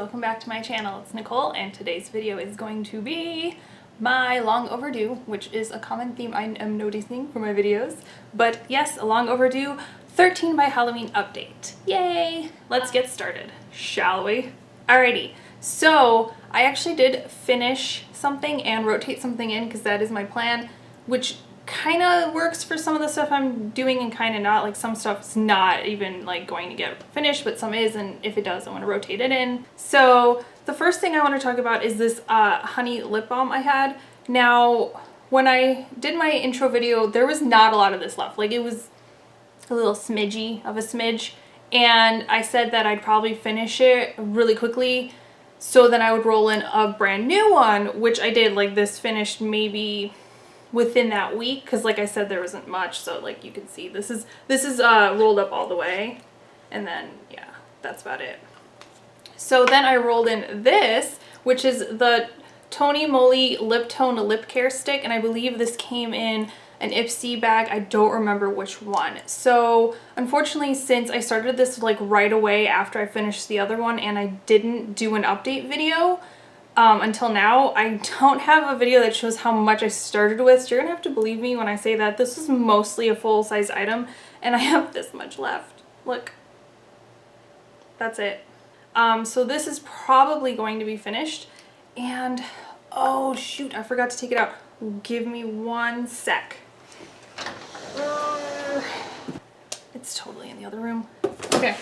welcome back to my channel. It's Nicole and today's video is going to be my long overdue, which is a common theme I am noticing for my videos. But yes, a long overdue 13 by Halloween update. Yay! Let's get started, shall we? Alrighty, so I actually did finish something and rotate something in because that is my plan, which kind of works for some of the stuff I'm doing and kind of not. Like some stuff's not even like going to get finished, but some is, and if it does I want to rotate it in. So the first thing I want to talk about is this honey lip balm I had. Now when I did my intro video there was not a lot of this left, like it was a little smidgy of a smidge, and I said that I'd probably finish it really quickly so then I would roll in a brand new one, which I did. Like this finished maybe within that week because like I said there wasn't much, so like you can see this is rolled up all the way, and then yeah, that's about it. So then I rolled in this, which is the Tony Moly Lip Tone Lip Care Stick, and I believe this came in an Ipsy bag. I don't remember which one. So unfortunately, since I started this like right away after I finished the other one and I didn't do an update video until now, I don't have a video that shows how much I started with, so you're gonna have to believe me when I say that this was mostly a full-size item and I have this much left. Look, that's it. So this is probably going to be finished, and oh shoot, I forgot to take it out. Give me one sec. It's totally in the other room. Okay.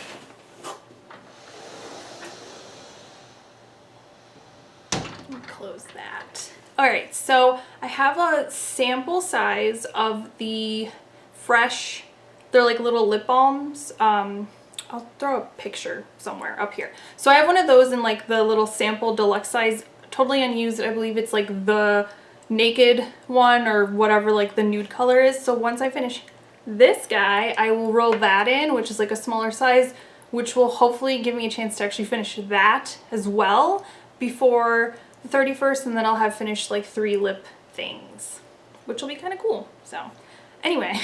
Close that. Alright, so I have a sample size of the fresh, they're like little lip balms. I'll throw a picture somewhere up here. So I have one of those in like the little sample deluxe size, totally unused. I believe it's like the naked one or whatever like the nude color is. So once I finish this guy, I will roll that in, which is like a smaller size, which will hopefully give me a chance to actually finish that as well before the 31st, and then I'll have finished like 3 lip things, which will be kind of cool. So anyway,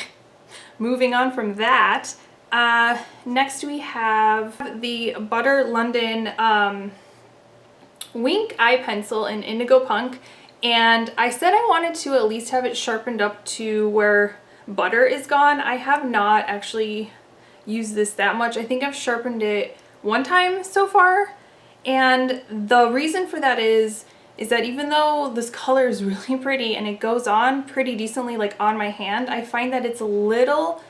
moving on from that, next we have the Butter London Wink Eye Pencil in Indigo Punk, and I said I wanted to at least have it sharpened up to where butter is gone. I have not actually used this that much. I think I've sharpened it one time so far, and the reason for that is that even though this color is really pretty and it goes on pretty decently like on my hand, I find that it's a little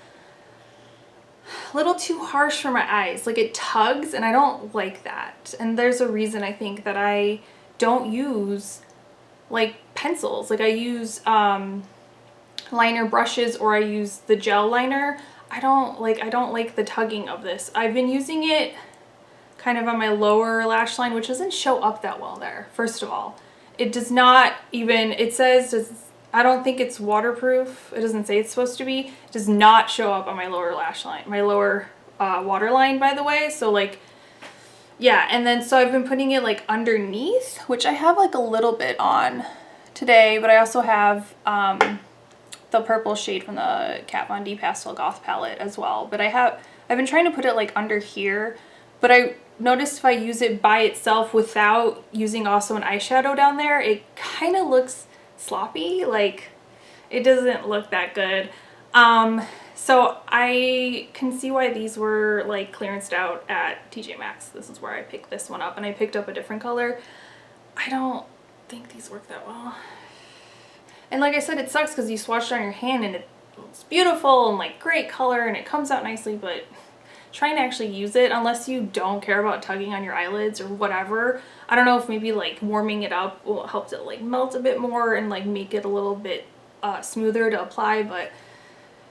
too harsh for my eyes. Like it tugs and I don't like that. And there's a reason I think that I don't use like pencils. Like I use liner brushes, or I use the gel liner. I don't like the tugging of this. I've been using it kind of on my lower lash line, which doesn't show up that well there. First of all, it does not even, it says, I don't think it's waterproof. It doesn't say it's supposed to be. It does not show up on my lower lash line, my lower waterline, by the way. So like, yeah, and then so I've been putting it like underneath, which I have like a little bit on today, but I also have the purple shade from the Kat Von D Pastel Goth palette as well. But I've been trying to put it like under here, but I noticed if I use it by itself without using also an eyeshadow down there, it kind of looks sloppy. Like it doesn't look that good. So I can see why these were like clearanced out at TJ Maxx. This is where I picked this one up, and I picked up a different color. I don't think these work that well. And like I said, it sucks because you swatch it on your hand and it looks beautiful and like great color and it comes out nicely, but trying to actually use it, unless you don't care about tugging on your eyelids or whatever, I don't know if maybe like warming it up will help it like melt a bit more and like make it a little bit smoother to apply, but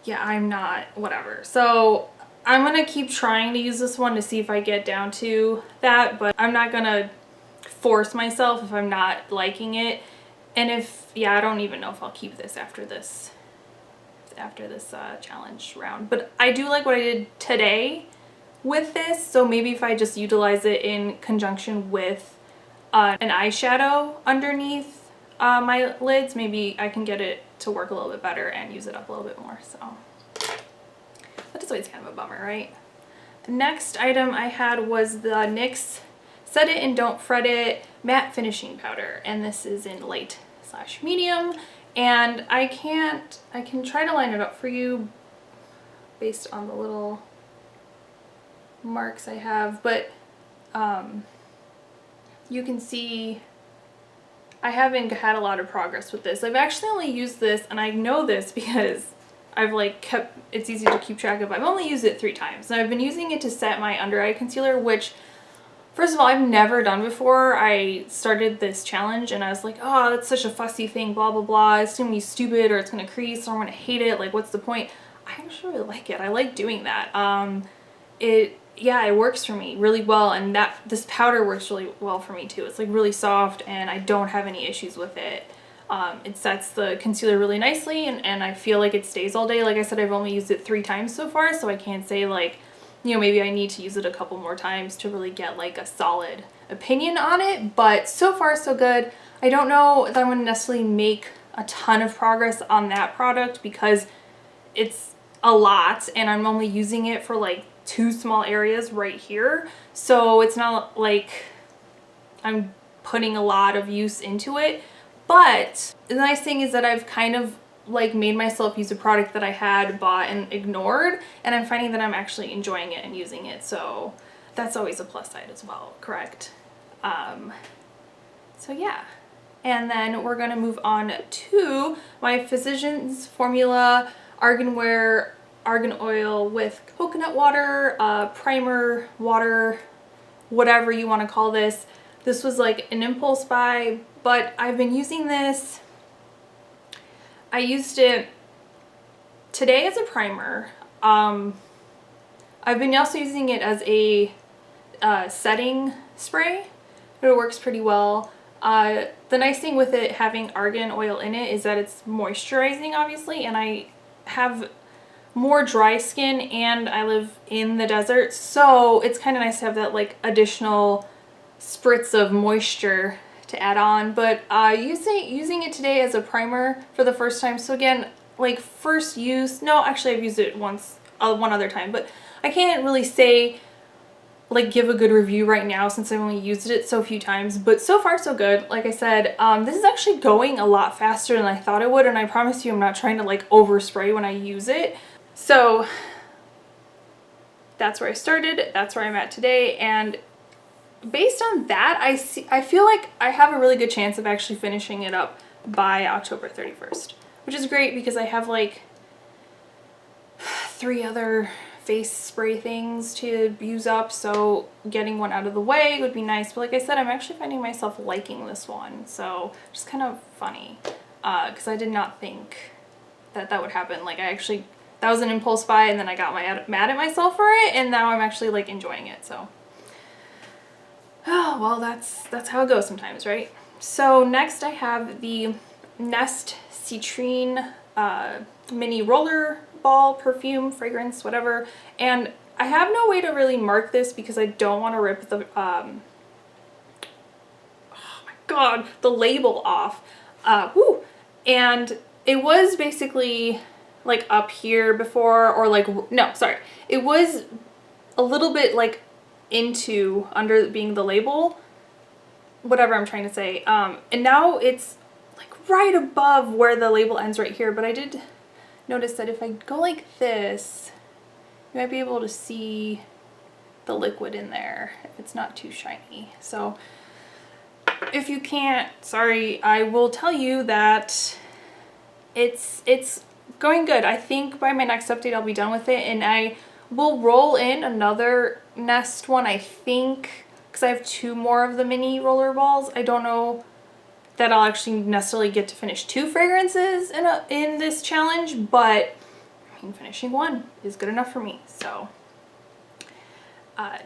yeah, I'm not, whatever. So I'm gonna keep trying to use this one to see if I get down to that, but I'm not gonna force myself if I'm not liking it. And if, yeah, I don't even know if I'll keep this after this challenge round. But I do like what I did today with this, so maybe if I just utilize it in conjunction with an eyeshadow underneath my lids, maybe I can get it to work a little bit better and use it up a little bit more. So that is always kind of a bummer, right? The next item I had was the NYX Set It and Don't Fret It matte finishing powder, and this is in light/medium. And I can try to line it up for you based on the little marks I have, but you can see I haven't had a lot of progress with this. I've actually only used this, and I know this because I've it's easy to keep track of. I've only used it 3 times, and I've been using it to set my under eye concealer, which, first of all, I've never done before. I started this challenge and I was like, oh, that's such a fussy thing, blah, blah, blah. It's gonna be stupid, or it's gonna crease, or I'm gonna hate it. Like, what's the point? I actually really like it. I like doing that. It works for me really well, and this powder works really well for me too. It's like really soft, and I don't have any issues with it. It sets the concealer really nicely, and I feel like it stays all day. Like I said, I've only used it 3 times so far, so I can't say like, you know, maybe I need to use it a couple more times to really get like a solid opinion on it, but so far so good. I don't know if I'm going to necessarily make a ton of progress on that product because it's a lot and I'm only using it for like 2 small areas right here. So it's not like I'm putting a lot of use into it. But the nice thing is that I've kind of like made myself use a product that I had bought and ignored, and I'm finding that I'm actually enjoying it and using it, so that's always a plus side as well, correct? So yeah, and then we're gonna move on to my Physicians Formula Argan Wear Argan Oil with coconut water, primer, water, whatever you want to call this. This was like an impulse buy, but I've been using this. I used it today as a primer. I've been also using it as a setting spray. It works pretty well. The nice thing with it having argan oil in it is that it's moisturizing, obviously, and I have more dry skin and I live in the desert, so it's kind of nice to have that like additional spritz of moisture to add on. But using it today as a primer for the first time, so again, like first use, no, actually I've used it once, one other time, but I can't really say like give a good review right now since I've only used it so few times, but so far so good. Like I said, this is actually going a lot faster than I thought it would, and I promise you I'm not trying to like overspray when I use it. So that's where I started, that's where I'm at today, and based on that, I feel like I have a really good chance of actually finishing it up by October 31st, which is great because I have like 3 other face spray things to use up, so getting one out of the way would be nice. But like I said, I'm actually finding myself liking this one, so just kind of funny because I did not think that that would happen. Like that was an impulse buy, and then I got mad at myself for it, and now I'm actually like enjoying it. So oh well, that's how it goes sometimes, right? So next I have the Nest Citrine mini roller ball perfume fragrance, whatever, and I have no way to really mark this because I don't want to rip the oh my god, the label off. And it was basically like up here before, or like, no, sorry, it was a little bit like under being the label, whatever I'm trying to say, and now it's like right above where the label ends right here. But I did notice that if I go like this, you might be able to see the liquid in there if it's not too shiny. So if you can't, sorry, I will tell you that it's going good. I think by my next update I'll be done with it, and I will roll in another Nest one, I think, because I have 2 more of the mini roller balls. I don't know that I'll actually necessarily get to finish 2 fragrances in this challenge, but I mean, finishing 1 is good enough for me. So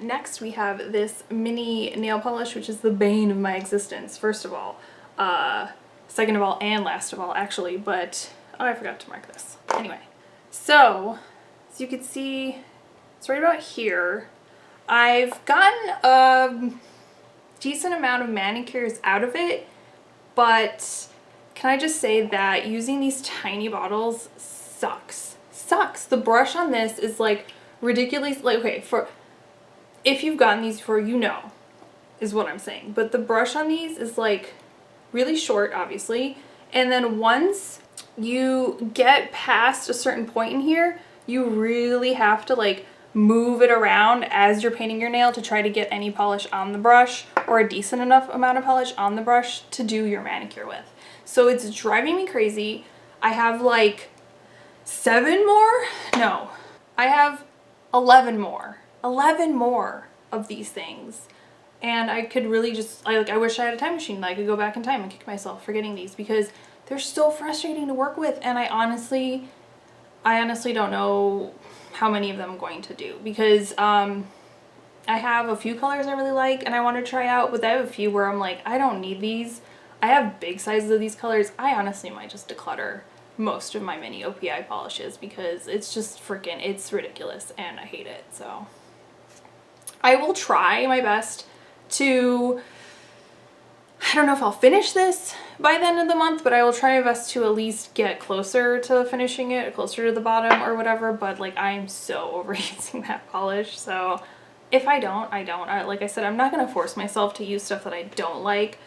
next we have this mini nail polish, which is the bane of my existence, first of all, second of all, and last of all, actually. But oh, I forgot to mark this. Anyway, so as you can see, it's right about here. I've gotten a decent amount of manicures out of it, but can I just say that using these tiny bottles sucks. The brush on this is like ridiculous. Like, okay, if you've gotten these before, you know, is what I'm saying. But the brush on these is like really short, obviously. And then once you get past a certain point in here, you really have to like move it around as you're painting your nail to try to get any polish on the brush, or a decent enough amount of polish on the brush to do your manicure with. So it's driving me crazy. I have like 7 more? No, I have 11 more. 11 more of these things. And I could really just, I wish I had a time machine that I could go back in time and kick myself for getting these, because they're so frustrating to work with. And I honestly don't know how many of them I'm going to do, because I have a few colors I really like and I want to try out, but I have a few where I'm like, I don't need these. I have big sizes of these colors. I honestly might just declutter most of my mini OPI polishes, because it's just freaking, it's ridiculous and I hate it. So I will try my best to, I don't know if I'll finish this by the end of the month, but I will try my best to at least get closer to finishing it, closer to the bottom or whatever. But like, I am so over using that polish. So if I don't, I don't. Like I said, I'm not going to force myself to use stuff that I don't like.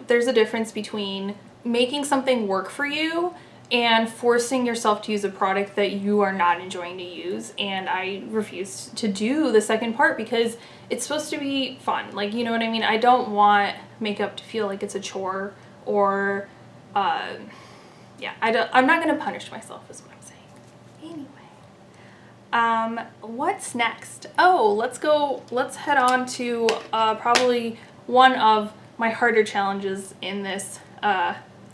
There's a difference between making something work for you and forcing yourself to use a product that you are not enjoying to use. And I refuse to do the second part because it's supposed to be fun. Like, you know what I mean? I don't want makeup to feel like it's a chore, or yeah, I'm not gonna punish myself is what I'm saying. Anyway, what's next? Oh, let's head on to probably one of my harder challenges in this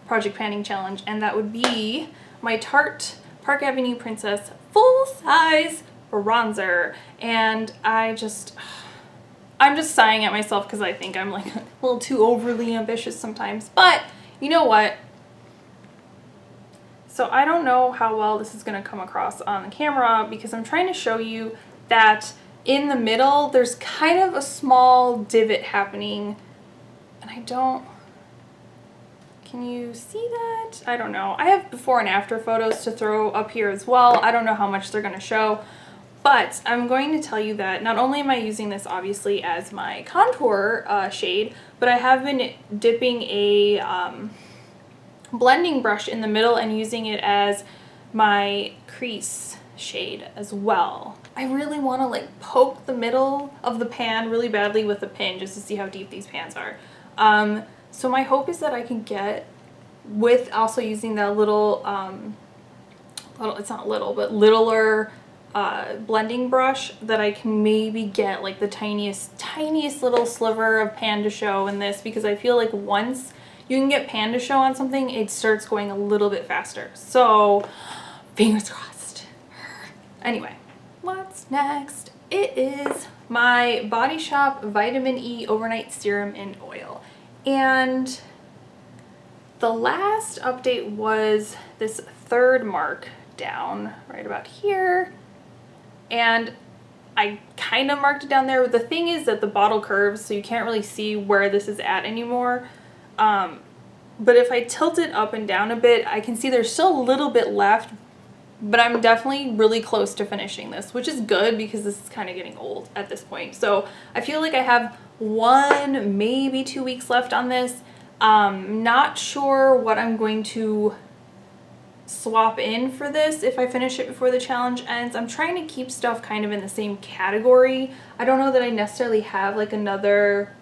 project panning challenge, and that would be my Tarte Park Avenue Princess full-size bronzer. And I'm just sighing at myself because I think I'm like a little too overly ambitious sometimes, but you know what? So I don't know how well this is going to come across on the camera, because I'm trying to show you that in the middle there's kind of a small divot happening, and I don't, can you see that? I don't know. I have before and after photos to throw up here as well. I don't know how much they're going to show, but I'm going to tell you that not only am I using this obviously as my contour shade, but I have been dipping a blending brush in the middle and using it as my crease shade as well. I really want to like poke the middle of the pan really badly with a pin just to see how deep these pans are. So my hope is that I can get, with also using that little, it's not little, but littler blending brush, that I can maybe get like the tiniest little sliver of pan to show in this, because I feel like once you can get pan to show on something, it starts going a little bit faster. So fingers crossed. Anyway, what's next? It is my Body Shop Vitamin E Overnight Serum and Oil. And the last update was this third mark down right about here. And I kind of marked it down there. The thing is that the bottle curves, so you can't really see where this is at anymore. But if I tilt it up and down a bit, I can see there's still a little bit left, but I'm definitely really close to finishing this, which is good because this is kind of getting old at this point. So I feel like I have 1, maybe 2 weeks left on this. Not sure what I'm going to swap in for this if I finish it before the challenge ends. I'm trying to keep stuff kind of in the same category. I don't know that I necessarily have like another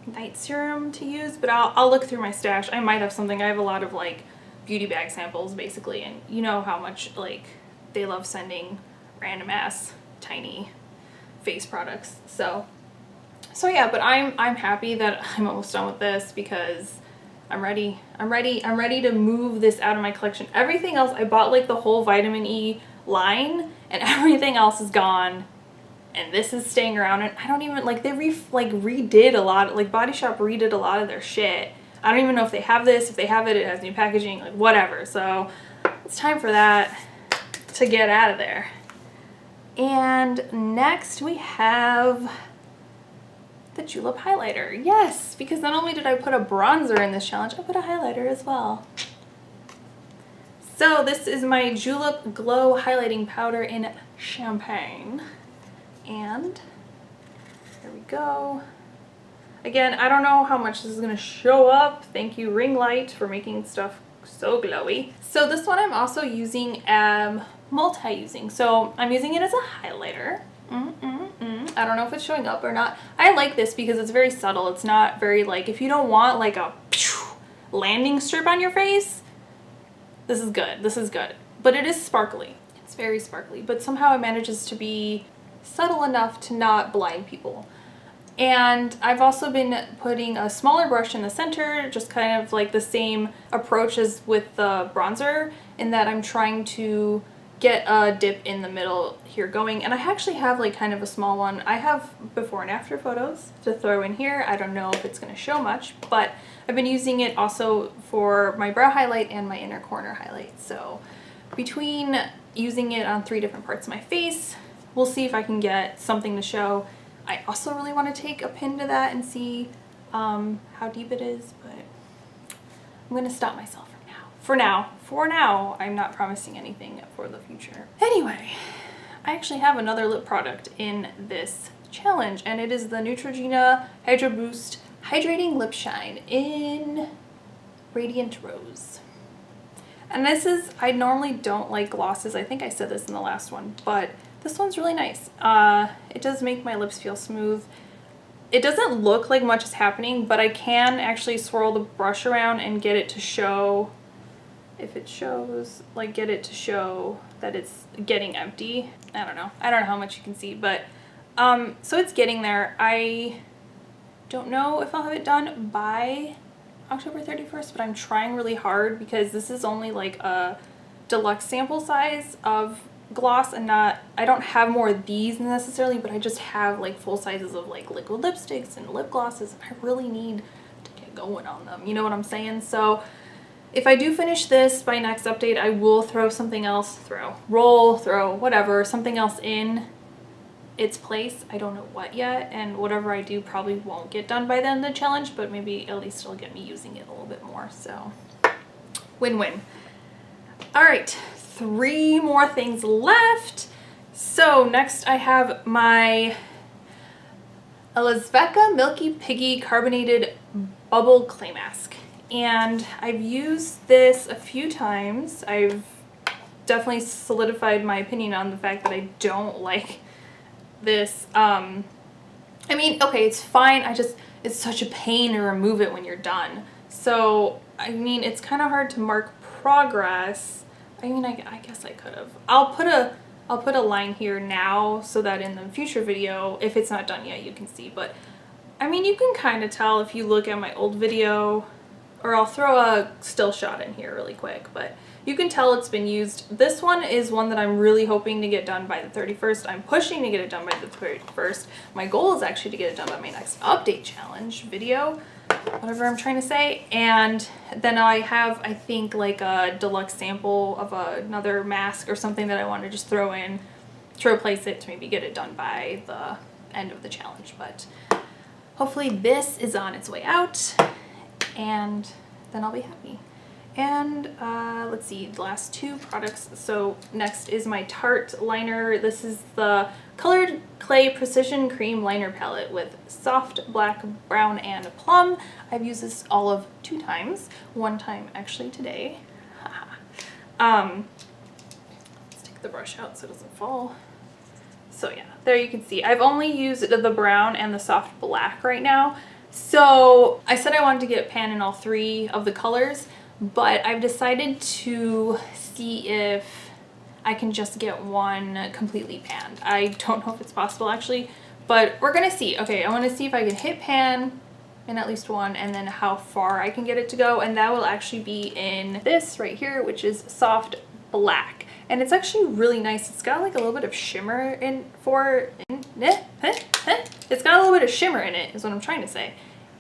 night serum to use, but I'll look through my stash. I might have something. I have a lot of like beauty bag samples basically, and you know how much like they love sending random ass tiny face products. So yeah, but I'm happy that I'm almost done with this, because I'm ready to move this out of my collection. Everything else, I bought like the whole vitamin E line, and everything else is gone, and this is staying around. And I don't even like, they redid a lot, like Body Shop redid a lot of their shit. I don't even know if they have this. If they have it, it has new packaging, like whatever. So it's time for that to get out of there. And next we have the Julep highlighter. Yes, because not only did I put a bronzer in this challenge, I put a highlighter as well. So this is my Julep Glow Highlighting Powder in Champagne. And here we go. Again, I don't know how much this is going to show up. Thank you, ring light, for making stuff so glowy. So this one I'm also using multi-using. So I'm using it as a highlighter. I don't know if it's showing up or not. I like this because it's very subtle. It's not very like, if you don't want like a landing strip on your face, this is good. This is good. But it is sparkly. It's very sparkly, but somehow it manages to be subtle enough to not blind people. And I've also been putting a smaller brush in the center, just kind of like the same approach as with the bronzer, in that I'm trying to get a dip in the middle here going. And I actually have like kind of a small one. I have before and after photos to throw in here. I don't know if it's going to show much, but I've been using it also for my brow highlight and my inner corner highlight. So between using it on 3 different parts of my face, we'll see if I can get something to show. I also really want to take a pin to that and see how deep it is, but I'm going to stop myself for now, I'm not promising anything for the future. Anyway, I actually have another lip product in this challenge, and it is the Neutrogena Hydro Boost Hydrating Lip Shine in Radiant Rose. And this is, I normally don't like glosses. I think I said this in the last one, but this one's really nice. It does make my lips feel smooth. It doesn't look like much is happening, but I can actually swirl the brush around and get it to show, if it shows, like get it to show that it's getting empty. I don't know how much you can see, but so it's getting there. I don't know if I'll have it done by October 31st, but I'm trying really hard because this is only like a deluxe sample size of gloss, and I don't have more of these necessarily, but I just have like full sizes of like liquid lipsticks and lip glosses, and I really need to get going on them, you know what I'm saying? So if I do finish this by next update, I will throw something else, throw whatever, something else in its place. I don't know what yet, and whatever I do probably won't get done by the end of the challenge, but maybe at least it'll get me using it a little bit more. So win-win. All right, 3 more things left. So next I have my Elizveka Milky Piggy Carbonated Bubble Clay Mask. And I've used this a few times. I've definitely solidified my opinion on the fact that I don't like this. I mean, okay, it's fine. It's such a pain to remove it when you're done. So, I mean, it's kind of hard to mark progress. I mean, I guess I could have. I'll put a line here now so that in the future video, if it's not done yet, you can see. But, I mean, you can kind of tell if you look at my old video, or I'll throw a still shot in here really quick, but you can tell it's been used. This one is one that I'm really hoping to get done by the 31st. I'm pushing to get it done by the 31st. My goal is actually to get it done by my next update challenge video, whatever I'm trying to say. And then I have, I think, like a deluxe sample of another mask or something that I want to just throw in to replace it to maybe get it done by the end of the challenge. But hopefully this is on its way out, and then I'll be happy. And let's see, the last 2 products. So next is my Tarte liner. This is the Colored Clay Precision Cream Liner Palette with soft black, brown, and plum. I've used this all of 2 times. 1 time actually today. Let's take the brush out so it doesn't fall. So yeah, there you can see. I've only used the brown and the soft black right now. So I said I wanted to get pan in all 3 of the colors, but I've decided to see if I can just get one completely panned. I don't know if it's possible actually, but we're gonna see. Okay, I wanna see if I can hit pan in at least one, and then how far I can get it to go, and that will actually be in this right here, which is soft black. And it's actually really nice. It's got like a little bit of shimmer it's got a little bit of shimmer in it, is what I'm trying to say.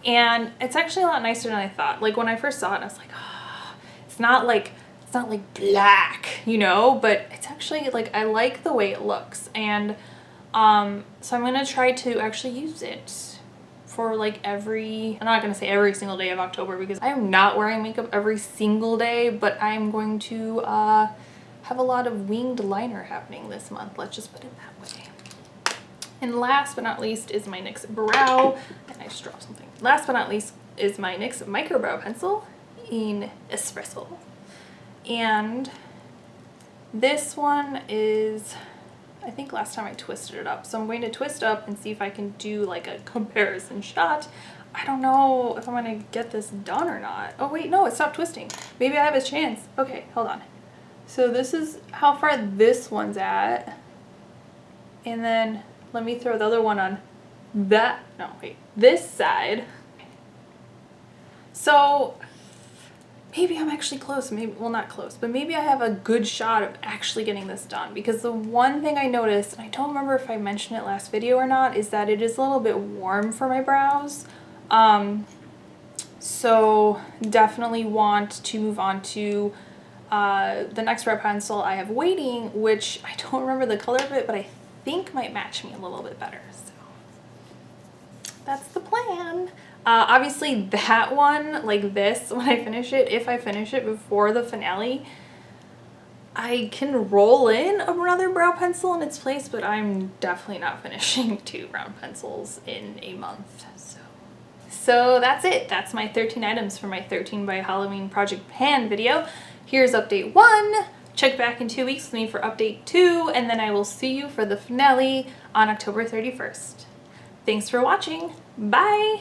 And it's actually a lot nicer than I thought. Like when I first saw it, I was like, oh, it's not like black, you know, but it's actually like, I like the way it looks. And so I'm gonna try to actually use it for like I'm not gonna say every single day of October, because I am not wearing makeup every single day, but I'm going to have a lot of winged liner happening this month. Let's just put it that way. And last but not least is my NYX brow, and I just dropped something. Last but not least is my NYX micro brow pencil in Espresso. And this one is, I think last time I twisted it up. So I'm going to twist up and see if I can do like a comparison shot. I don't know if I'm gonna get this done or not. Oh wait, no, it stopped twisting. Maybe I have a chance. Okay, hold on. So this is how far this one's at. And then let me throw the other one on that, no, wait, this side. So maybe I'm actually close, maybe, well not close, but maybe I have a good shot of actually getting this done, because the one thing I noticed, and I don't remember if I mentioned it last video or not, is that it is a little bit warm for my brows. So definitely want to move on to the next brow pencil I have waiting, which I don't remember the color of it, but I think might match me a little bit better. So that's the plan. Obviously that one, like this, when I finish it, if I finish it before the finale, I can roll in another brow pencil in its place, but I'm definitely not finishing 2 brow pencils in a month. So that's it. That's my 13 items for my 13 by Halloween Project Pan video. Here's update 1. Check back in 2 weeks with me for update 2, and then I will see you for the finale on October 31st. Thanks for watching. Bye!